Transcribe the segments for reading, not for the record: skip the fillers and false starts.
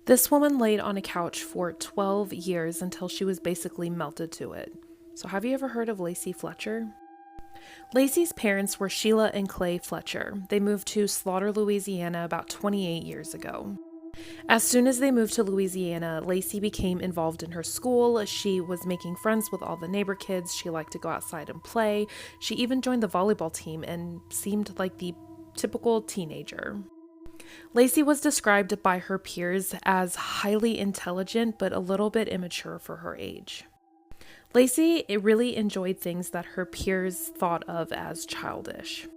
This woman laid on a couch for 12 years until she was basically melted to it. So have you ever heard of Lacey Fletcher? Lacey's parents were Sheila and Clay Fletcher. They moved to Slaughter, Louisiana about 28 years ago. As soon as they moved to Louisiana, Lacey became involved in her school. She was making friends with all the neighbor kids. She liked to go outside and play. She even joined the volleyball team and seemed like the typical teenager. Lacey was described by her peers as highly intelligent but a little bit immature for her age. Lacey really enjoyed things that her peers thought of as childish.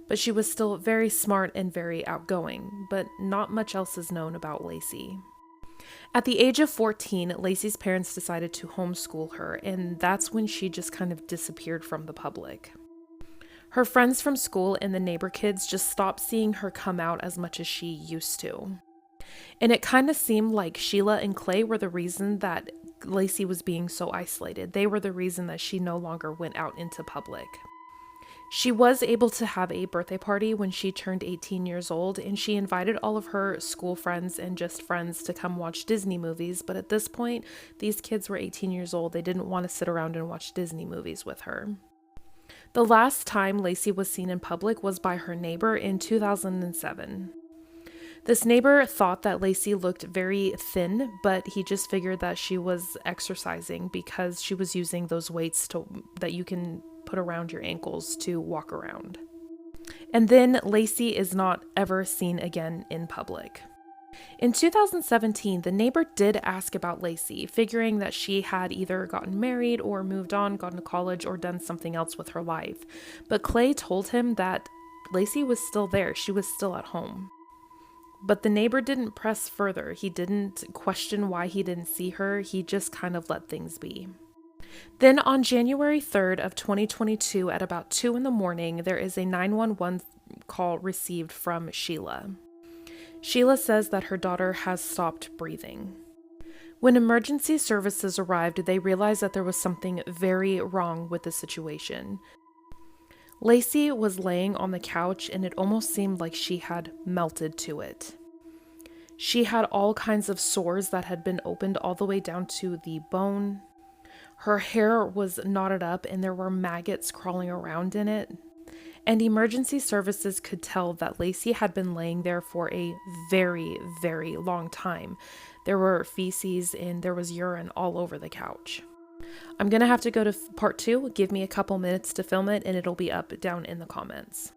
But she was still very smart and very outgoing, but not much else is known about Lacey. At the age of 14, Lacey's parents decided to homeschool her, and that's when she just kind of disappeared from the public. Her friends from school and the neighbor kids just stopped seeing her come out as much as she used to. And it kind of seemed like Sheila and Clay were the reason that Lacey was being so isolated. They were the reason that she no longer went out into public. She was able to have a birthday party when she turned 18 years old, and she invited all of her school friends and just friends to come watch Disney movies, but at this point, these kids were 18 years old. They didn't want to sit around and watch Disney movies with her. The last time Lacey was seen in public was by her neighbor in 2007. This neighbor thought that Lacey looked very thin, but he just figured that she was exercising because she was using those weights that you can put around your ankles to walk around. And then Lacey is not ever seen again in public. In 2017, the neighbor did ask about Lacey, figuring that she had either gotten married or moved on, gone to college, or done something else with her life. But Clay told him that Lacey was still there. She was still at home. But the neighbor didn't press further. He didn't question why he didn't see her. He just kind of let things be. Then on January 3rd of 2022 at about 2 in the morning, there is a 911 call received from Sheila. Sheila says that her daughter has stopped breathing. When emergency services arrived, they realized that there was something very wrong with the situation. Lacey was laying on the couch and it almost seemed like she had melted to it. She had all kinds of sores that had been opened all the way down to the bone. Her hair was knotted up and there were maggots crawling around in it. And emergency services could tell that Lacey had been laying there for a very, very long time. There were feces and there was urine all over the couch. I'm going to have to go to part 2. Give me a couple minutes to film it and it'll be up down in the comments.